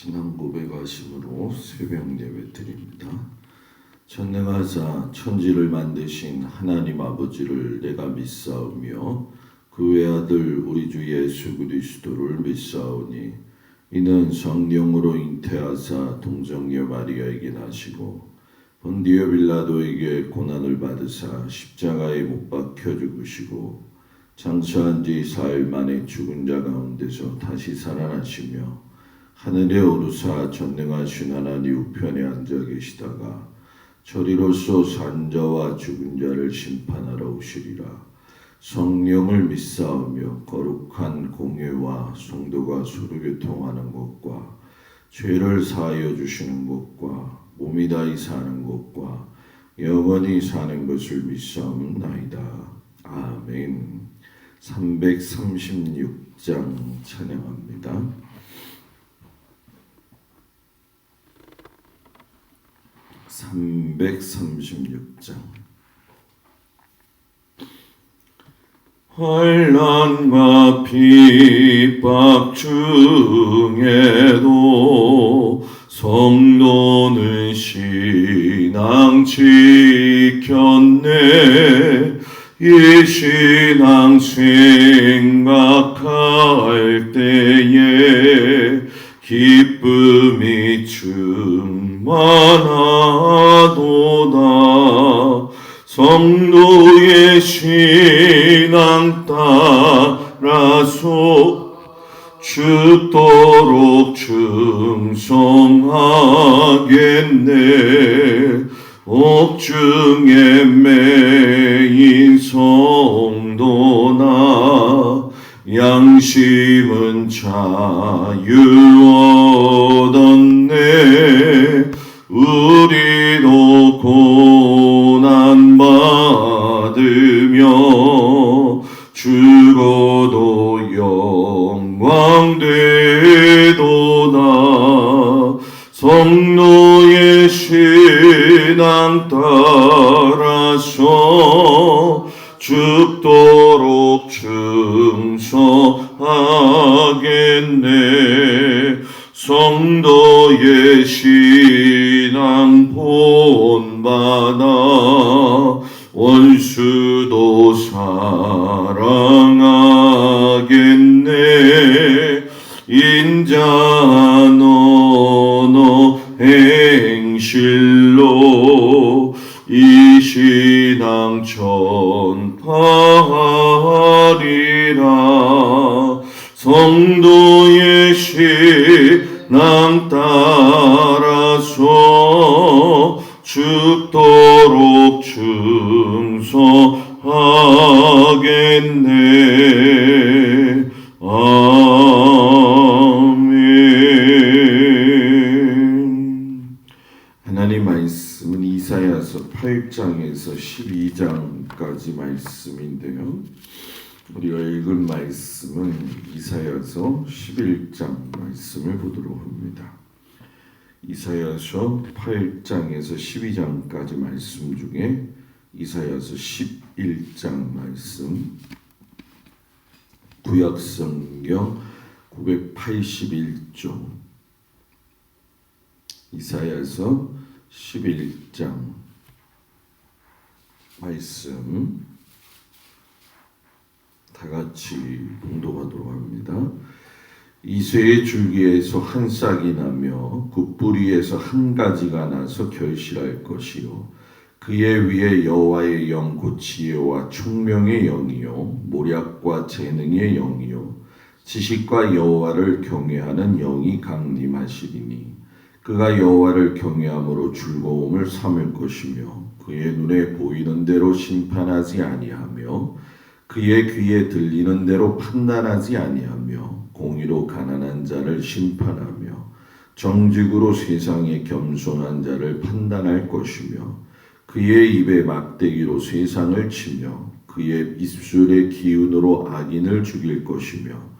신앙 고백하심으로 새벽 예배 드립니다. 전능하사 천지를 만드신 하나님 아버지를 내가 믿사오며 그 외아들 우리 주 예수 그리스도를 믿사오니 이는 성령으로 잉태하사 동정녀 마리아에게 나시고 본디오 빌라도에게 고난을 받으사 십자가에 못 박혀 죽으시고 장사한 지 사흘 만에 죽은 자 가운데서 다시 살아나시며 하늘에 오르사 전능하신 하나님 우편에 앉아 계시다가 저리로서 산자와 죽은 자를 심판하러 오시리라. 성령을 믿사오며 거룩한 공회와 성도가 서로 교통하는 것과 죄를 사하여 주시는 것과 몸이 다히 사는 것과 영원히 사는 것을 믿사옵나이다. 아멘. 336장 찬양합니다. 336장. 환난과 핍박 중에도 성도는 신앙 지켰네. 이 신앙 생각할 때에 기쁨이 충만하도다. 성도의 신앙 따라서 죽도록 충성하겠네. 옥중에 매인 성도나 양심은 자유 얻었네. 우리도 고난 받으며 죽어도 영광 되도다. 성도의 신앙 따라서 죽도록 충성하겠네. 성도의 신앙 본받아 원수도 사랑하겠네. 인자 너너 행실로 이 신앙 전파하리라. 성도의 신앙 따라서 죽도록 충성하겠네. 아멘. 하나님 말씀은 이사야서 8장에서 12장까지 말씀인데요. 우리가 읽은 말씀은 이사야서 11장 말씀을 보도록 합니다. 이사야서 8장에서 12장까지 말씀 중에 이사야서 11장 말씀, 구약성경 981쪽, 이사야서 11장 말씀 다 같이 봉독하도록 합니다. 이새의 줄기에서 한 싹이 나며 그 뿌리에서 한 가지가 나서 결실할 것이요 그의 위에 여호와의 영 곧 지혜와 총명의 영이요 모략과 재능의 영이요 지식과 여호와를 경외하는 영이 강림하시리니 그가 여호와를 경외함으로 즐거움을 삼을 것이며 그의 눈에 보이는 대로 심판하지 아니하며 그의 귀에 들리는 대로 판단하지 아니하며 공의로 가난한 자를 심판하며 정직으로 세상에 겸손한 자를 판단할 것이며 그의 입에 막대기로 세상을 치며 그의 입술의 기운으로 악인을 죽일 것이며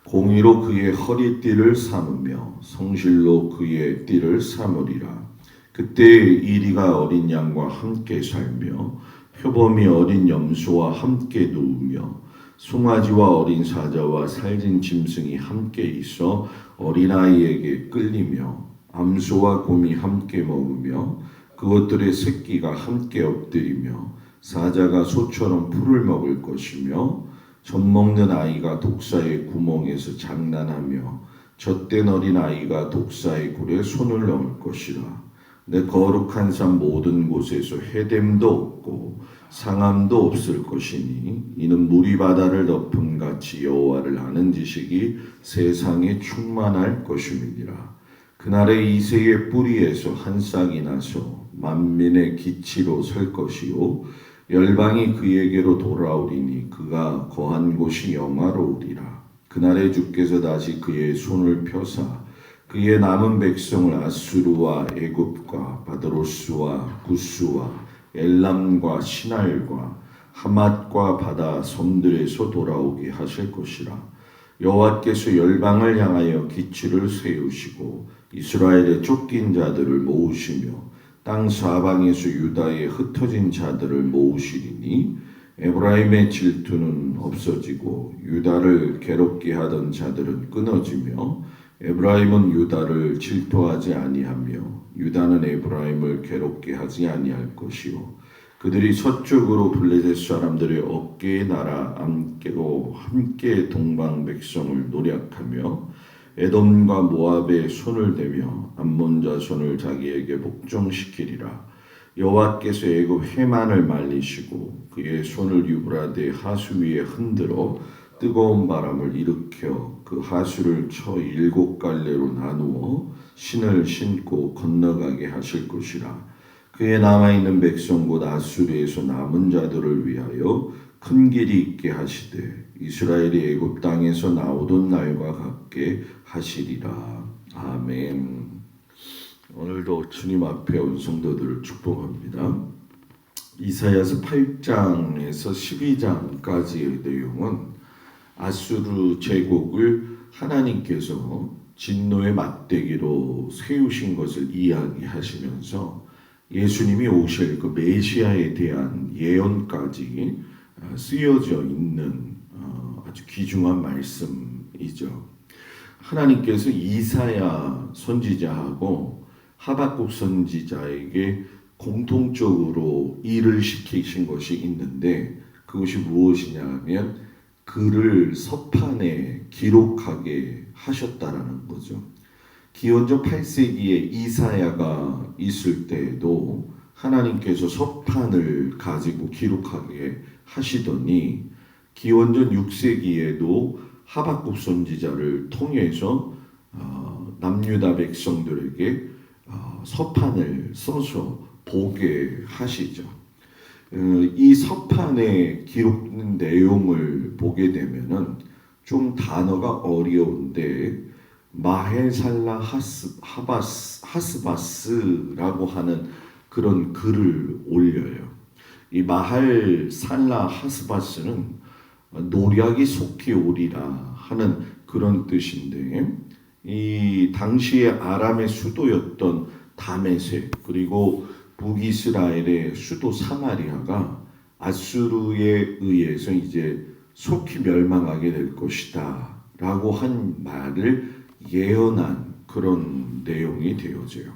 공의로 그의 허리띠를 삼으며 성실로 그의 띠를 삼으리라. 그때 이리가 어린 양과 함께 살며 표범이 어린 염소와 함께 누우며 송아지와 어린 사자와 살진 짐승이 함께 있어 어린아이에게 끌리며 암소와 곰이 함께 먹으며 그것들의 새끼가 함께 엎드리며 사자가 소처럼 풀을 먹을 것이며 젖먹는 아이가 독사의 구멍에서 장난하며 젖된 어린 아이가 독사의 굴에 손을 넣을 것이라. 내 거룩한 산 모든 곳에서 해됨도 없고 상함도 없을 것이니 이는 물이 바다를 덮음 같이 여호와를 아는 지식이 세상에 충만할 것임이니라. 그날에 이새의 뿌리에서 한 싹이 나서 만민의 기치로 설 것이요 열방이 그에게로 돌아오리니 그가 거한 곳이 영화로우리라. 그날에 주께서 다시 그의 손을 펴사 그의 남은 백성을 아수르와 애굽과 바드로스와 구스와 엘람과 시날과 하맛과 바다 섬들에서 돌아오게 하실 것이라. 여호와께서 열방을 향하여 기치를 세우시고 이스라엘의 쫓긴 자들을 모으시며 땅 사방에서 유다의 흩어진 자들을 모으시리니 에브라임의 질투는 없어지고 유다를 괴롭게 하던 자들은 끊어지며 에브라임은 유다를 질투하지 아니하며 유다는 에브라임을 괴롭게 하지 아니할 것이요 그들이 서쪽으로 블레셋 사람들의 어깨에 날아 안고 함께 동방 백성을 노략하며 에돔과 모압에 손을 대며 암몬 자손을 자기에게 복종시키리라. 여호와께서 애굽 해만을 말리시고 그의 손을 유브라데 하수 위에 흔들어 뜨거운 바람을 일으켜 그 하수를 쳐 7갈래로 나누어 신을 신고 건너가게 하실 것이라. 그의 남아있는 백성 곧 아수르에서 남은 자들을 위하여 큰 길이 있게 하시되 이스라엘이 애굽 땅에서 나오던 날과 같게 하시리라. 아멘. 오늘도 주님 앞에 온 성도들을 축복합니다. 이사야서 8장에서 12장까지의 내용은 아수르 제국을 하나님께서 진노의 막대기로 세우신 것을 이야기하시면서 예수님이 오실 그 메시아에 대한 예언까지 쓰여져 있는 아주 귀중한 말씀이죠. 하나님께서 이사야 선지자하고 하박국 선지자에게 공통적으로 일을 시키신 것이 있는데 그것이 무엇이냐면 글을 서판에 기록하게 하셨다라는 거죠. 기원전 8세기에 이사야가 있을 때에도 하나님께서 서판을 가지고 기록하게 하시더니 기원전 6세기에도 하박국 선지자를 통해서 남유다 백성들에게 서판을 써서 보게 하시죠. 이 서판에 기록된 내용을 보게 되면은 좀 단어가 어려운데 마헬살라 하스바스라고 하는 그런 글을 올려요. 이 마헬살라 하스바스는 노략이 속히 오리라 하는 그런 뜻인데 이 당시에 아람의 수도였던 다메섹 그리고 북이스라엘의 수도 사마리아가 아수르에 의해서 이제 속히 멸망하게 될 것이다 라고 한 말을 예언한 그런 내용이 되어져요.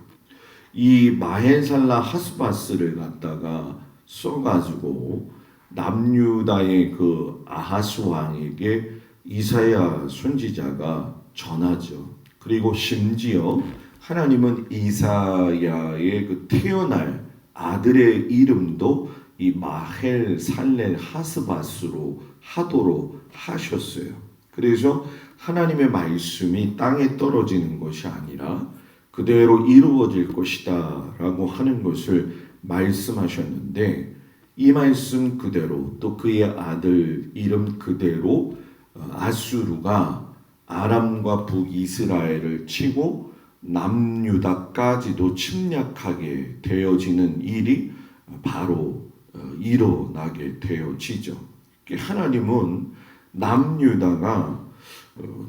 이 마헬살라 하스바스를 갖다가 써가지고 남유다의 그 아하스 왕에게 이사야 선지자가 전하죠. 그리고 심지어 하나님은 이사야의 그 태어날 아들의 이름도 이 마헬살렐 하스바스로 하도록 하셨어요. 그래서 하나님의 말씀이 땅에 떨어지는 것이 아니라 그대로 이루어질 것이다 라고 하는 것을 말씀하셨는데 이 말씀 그대로 또 그의 아들 이름 그대로 아수르가 아람과 북이스라엘을 치고 남유다까지도 침략하게 되어지는 일이 바로 일어나게 되어지죠. 하나님은 남유다가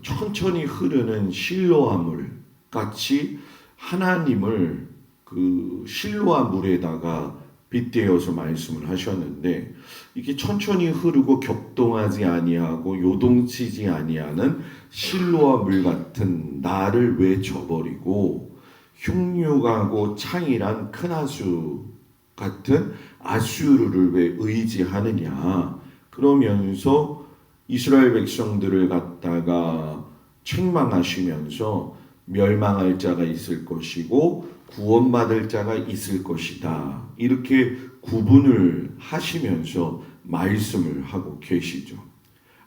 천천히 흐르는 실로아물 같이 하나님을 그 실로아 물에다가 빗대어서 말씀을 하셨는데 이게 천천히 흐르고 격동하지 아니하고 요동치지 아니하는 실로와 물 같은 나를 왜 저버리고 흉흉하고 창이란 큰 하수 같은 아수르를 왜 의지하느냐. 그러면서 이스라엘 백성들을 갖다가 책망하시면서 멸망할 자가 있을 것이고 구원받을 자가 있을 것이다. 이렇게 구분을 하시면서 말씀을 하고 계시죠.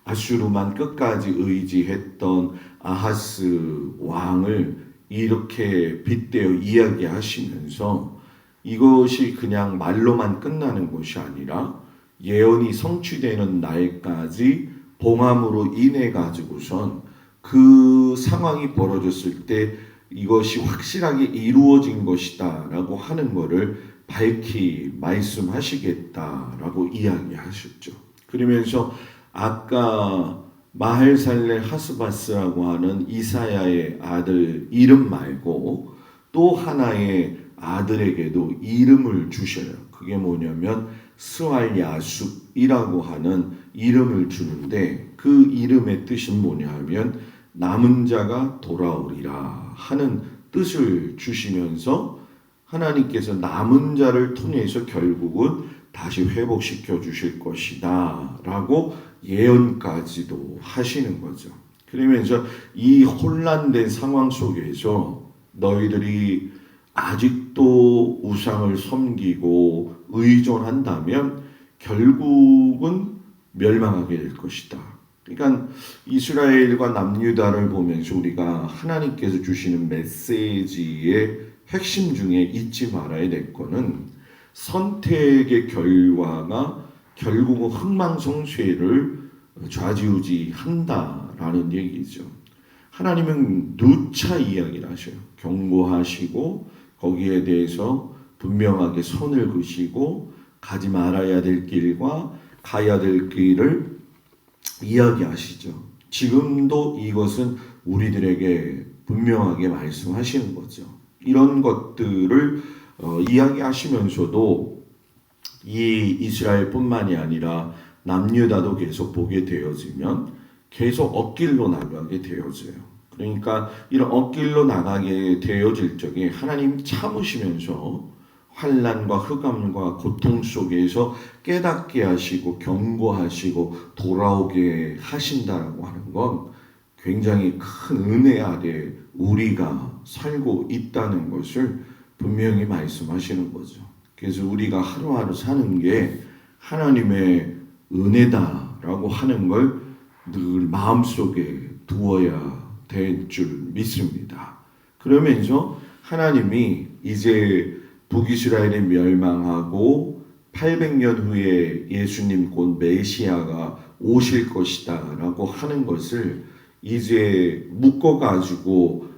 아수르만 끝까지 의지했던 아하스 왕을 이렇게 빗대어 이야기하시면서 이것이 그냥 말로만 끝나는 것이 아니라 예언이 성취되는 날까지 봉함으로 인해 가지고선 그 상황이 벌어졌을 때 이것이 확실하게 이루어진 것이다 라고 하는 것을 밝히 말씀하시겠다라고 이야기하셨죠. 그러면서 아까 마헬살레 하스바스라고 하는 이사야의 아들 이름 말고 또 하나의 아들에게도 이름을 주셔요. 그게 뭐냐면 스왈야숲이라고 하는 이름을 주는데 그 이름의 뜻은 뭐냐 하면 남은 자가 돌아오리라 하는 뜻을 주시면서 하나님께서 남은 자를 통해서 결국은 다시 회복시켜 주실 것이다 라고 예언까지도 하시는 거죠. 그러면서 이 혼란된 상황 속에서 너희들이 아직도 우상을 섬기고 의존한다면 결국은 멸망하게 될 것이다. 그러니까 이스라엘과 남유다를 보면서 우리가 하나님께서 주시는 메시지의 핵심 중에 잊지 말아야 될 거는 선택의 결과가 결국은 흥망성쇠를 좌지우지한다라는 얘기죠. 하나님은 누차 이야기를 하셔요. 경고하시고 거기에 대해서 분명하게 선을 그시고 가지 말아야 될 길과 가야 될 길을 이야기하시죠. 지금도 이것은 우리들에게 분명하게 말씀하시는 거죠. 이런 것들을 이야기하시면서도 이 이스라엘뿐만이 아니라 남유다도 계속 보게 되어지면 계속 엇길로 나가게 되어져요. 그러니까 이런 엇길로 나가게 되어질 적에 하나님 참으시면서 환난과 흑암과 고통 속에서 깨닫게 하시고 경고하시고 돌아오게 하신다라고 하는 건 굉장히 큰 은혜 아래 우리가 살고 있다는 것을 분명히 말씀하시는 거죠. 그래서 우리가 하루하루 사는 게 하나님의 은혜다라고 하는 걸 늘 마음속에 두어야 될 줄 믿습니다. 그러면서 하나님이 이제 북이스라엘이 멸망하고 800년 후에 예수님 곧 메시아가 오실 것이다 라고 하는 것을 이제 묶어가지고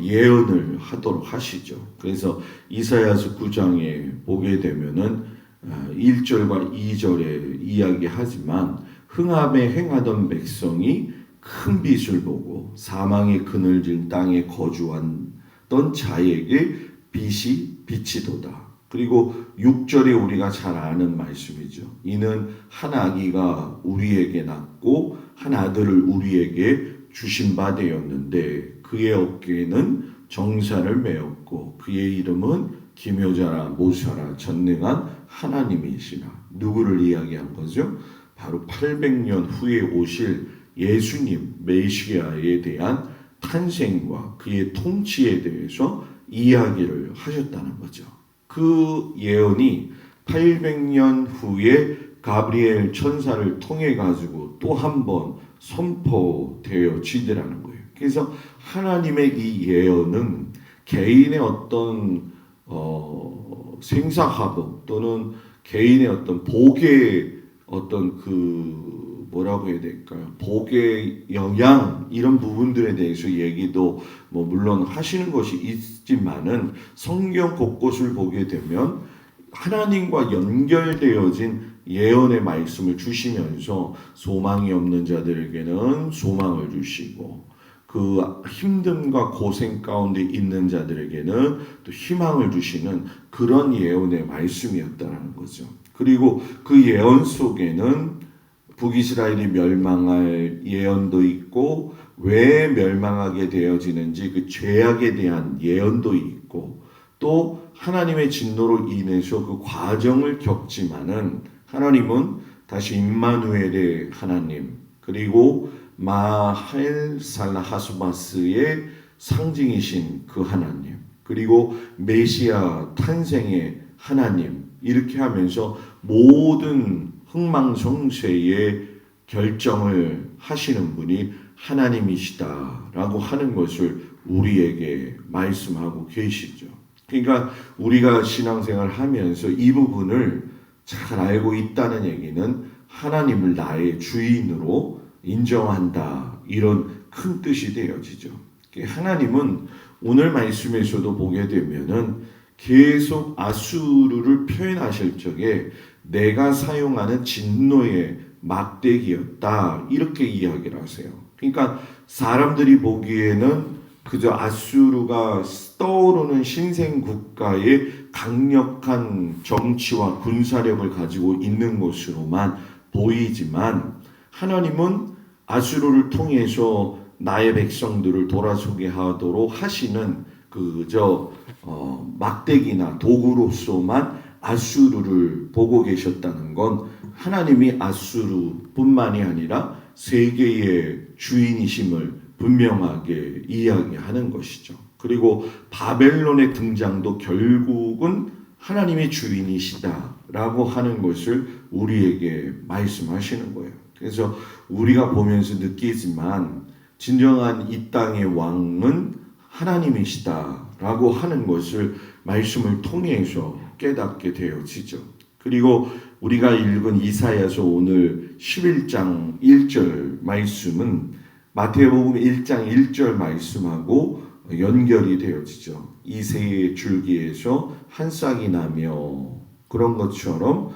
예언을 하도록 하시죠. 그래서 이사야서 9장에 보게 되면은 1절과 2절에 이야기하지만 흥함에 행하던 백성이 큰 빛을 보고 사망의 그늘진 땅에 거주하던 자에게 빛이 비치도다. 그리고 6절에 우리가 잘 아는 말씀이죠. 이는 한 아기가 우리에게 낳고 한 아들을 우리에게 주신 바 되었는데 그의 어깨에는 정사를 메었고 그의 이름은 기묘자라 모사라 전능한 하나님이시라. 누구를 이야기한 거죠? 바로 800년 후에 오실 예수님 메시아에 대한 탄생과 그의 통치에 대해서 이야기를 하셨다는 거죠. 그 예언이 800년 후에 가브리엘 천사를 통해 가지고 또 한 번 선포되어지더라는 거예요. 그래서 하나님의 이 예언은 개인의 어떤 생사화복 또는 개인의 어떤 복의 어떤 그 뭐라고 해야 될까요? 복의 영향 이런 부분들에 대해서 얘기도 뭐 물론 하시는 것이 있지만은 성경 곳곳을 보게 되면 하나님과 연결되어진 예언의 말씀을 주시면서 소망이 없는 자들에게는 소망을 주시고 그 힘듦과 고생 가운데 있는 자들에게는 또 희망을 주시는 그런 예언의 말씀이었다는 거죠. 그리고 그 예언 속에는 북이스라엘이 멸망할 예언도 있고 왜 멸망하게 되어지는지 그 죄악에 대한 예언도 있고 또 하나님의 진노로 인해서 그 과정을 겪지만은 하나님은 다시 임마누엘의 하나님 그리고 마헬 살라하스바스의 상징이신 그 하나님 그리고 메시아 탄생의 하나님 이렇게 하면서 모든 흥망성쇠의 결정을 하시는 분이 하나님이시다라고 하는 것을 우리에게 말씀하고 계시죠. 그러니까 우리가 신앙생활을 하면서 이 부분을 잘 알고 있다는 얘기는 하나님을 나의 주인으로 인정한다 이런 큰 뜻이 되어지죠. 하나님은 오늘 말씀에서도 보게 되면은 계속 아수르를 표현하실 적에 내가 사용하는 진노의 막대기였다 이렇게 이야기를 하세요. 그러니까 사람들이 보기에는 그저 아수르가 떠오르는 신생 국가의 강력한 정치와 군사력을 가지고 있는 것으로만 보이지만 하나님은 아수르를 통해서 나의 백성들을 돌아서게 하도록 하시는 그저 막대기나 도구로서만 아수르를 보고 계셨다는 건 하나님이 아수르뿐만이 아니라 세계의 주인이심을 분명하게 이야기하는 것이죠. 그리고 바벨론의 등장도 결국은 하나님의 주인이시다라고 하는 것을 우리에게 말씀하시는 거예요. 그래서 우리가 보면서 느끼지만 진정한 이 땅의 왕은 하나님이시다라고 하는 것을 말씀을 통해서 깨닫게 되어지죠. 그리고 우리가 읽은 이사야서 오늘 11장 1절 말씀은 마태복음 1장 1절 말씀하고 연결이 되어지죠. 이새의 줄기에서 한 싹이 나며 그런 것처럼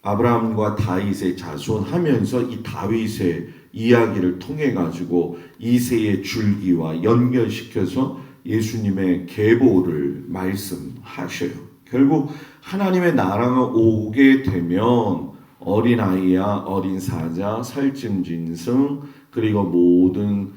아브라함과 다윗의 자손 하면서 이 다윗의 이야기를 통해 가지고 이새의 줄기와 연결시켜서 예수님의 계보를 말씀하셔요. 결국 하나님의 나라가 오게 되면 어린아이야 어린 사자 살찜짐승 그리고 모든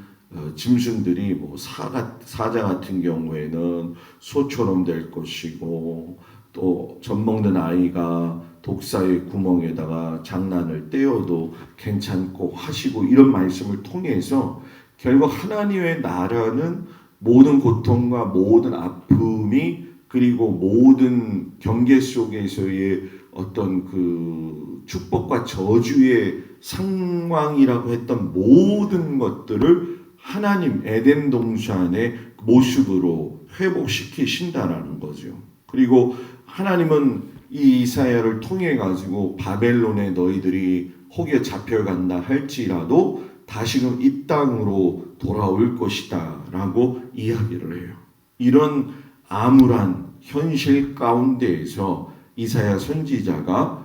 짐승들이 뭐 사자 같은 경우에는 소처럼 될 것이고 또 젖먹는 아이가 독사의 구멍에다가 장난을 떼어도 괜찮고 하시고 이런 말씀을 통해서 결국 하나님의 나라는 모든 고통과 모든 아픔이 그리고 모든 경계 속에서의 어떤 그 축복과 저주의 상황이라고 했던 모든 것들을 하나님 에덴 동산의 모습으로 회복시키신다라는 거죠. 그리고 하나님은 이 이사야를 통해 가지고 바벨론에 너희들이 혹여 잡혀간다 할지라도 다시금 이 땅으로 돌아올 것이다 라고 이야기를 해요. 이런 암울한 현실 가운데에서 이사야 선지자가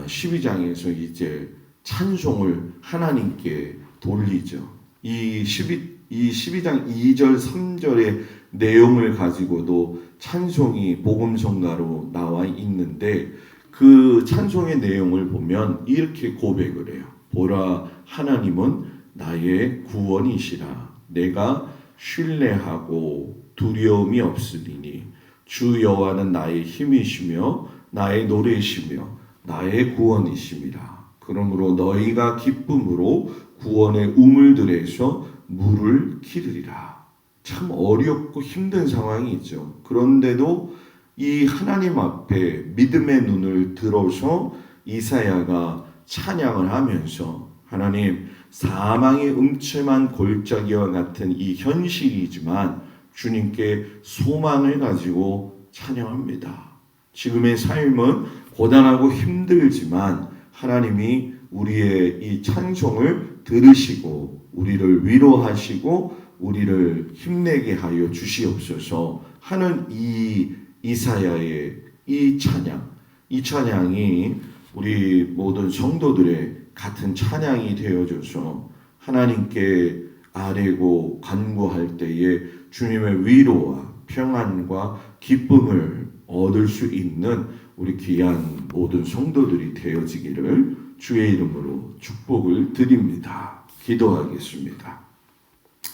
12장에서 이제 찬송을 하나님께 돌리죠. 이 12장 2절 3절의 내용을 가지고도 찬송이 복음성가로 나와 있는데 그 찬송의 내용을 보면 이렇게 고백을 해요. 보라 하나님은 나의 구원이시라. 내가 신뢰하고 두려움이 없으리니 주 여호와는 나의 힘이시며 나의 노래이시며 나의 구원이심이라. 그러므로 너희가 기쁨으로 구원의 우물들에서 물을 기르리라. 참 어렵고 힘든 상황이죠. 그런데도 이 하나님 앞에 믿음의 눈을 들어서 이사야가 찬양을 하면서 하나님 사망의 음침한 골짜기와 같은 이 현실이지만 주님께 소망을 가지고 찬양합니다. 지금의 삶은 고단하고 힘들지만 하나님이 우리의 이 찬송을 들으시고 우리를 위로하시고 우리를 힘내게 하여 주시옵소서 하는 이 이사야의 이 찬양이 우리 모든 성도들의 같은 찬양이 되어줘서 하나님께 아뢰고 간구할 때에 주님의 위로와 평안과 기쁨을 얻을 수 있는 우리 귀한 모든 성도들이 되어지기를 주의 이름으로 축복을 드립니다. 기도하겠습니다.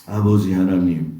아버지 하나님,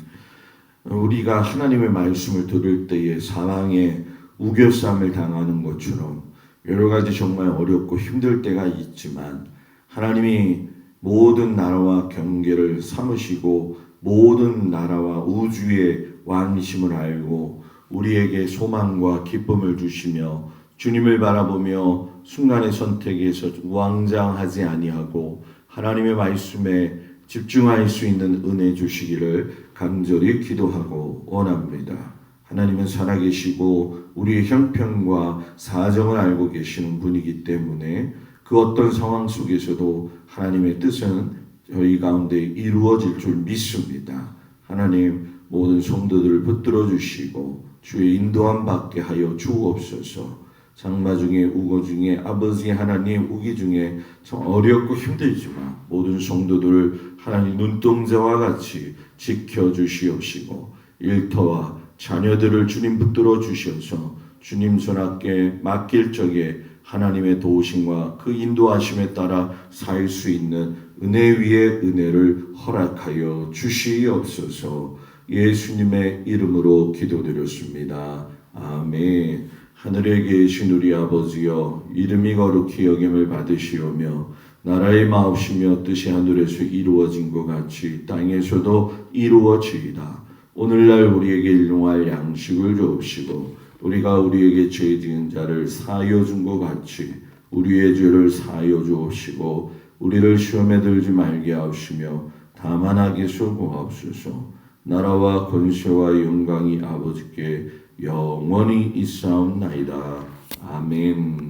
우리가 하나님의 말씀을 들을 때에 사망의 우겨쌈을 당하는 것처럼 여러 가지 정말 어렵고 힘들 때가 있지만 하나님이 모든 나라와 경계를 삼으시고 모든 나라와 우주의 왕이심을 알고 우리에게 소망과 기쁨을 주시며 주님을 바라보며 순간의 선택에서 왕장하지 아니하고 하나님의 말씀에 집중할 수 있는 은혜 주시기를 간절히 기도하고 원합니다. 하나님은 살아계시고 우리의 형편과 사정을 알고 계시는 분이기 때문에 그 어떤 상황 속에서도 하나님의 뜻은 저희 가운데 이루어질 줄 믿습니다. 하나님 모든 성도들을 붙들어 주시고 주의 인도함 받게 하여 주옵소서. 장마 중에 우고 중에 아버지 하나님 우기 중에 참 어렵고 힘들지만 모든 성도들을 하나님 눈동자와 같이 지켜주시옵시고 일터와 자녀들을 주님 붙들어 주셔서 주님 손앞에 맡길 적에 하나님의 도우심과 그 인도하심에 따라 살 수 있는 은혜 위에 은혜를 허락하여 주시옵소서. 예수님의 이름으로 기도드렸습니다. 아멘. 하늘에 계신 우리 아버지여, 이름이 거룩히 여김을 받으시오며 나라의 마옵시며 뜻이 하늘에서 이루어진 것 같이 땅에서도 이루어지이다. 오늘날 우리에게 일용할 양식을 주옵시고 우리가 우리에게 죄 지은 자를 사하여 준 것 같이 우리의 죄를 사하여 주옵시고 우리를 시험에 들지 말게 하옵시며 다만 악에서 구하옵소서. 나라와 권세와 영광이 아버지께 영원히 있사옵나이다. 아멘.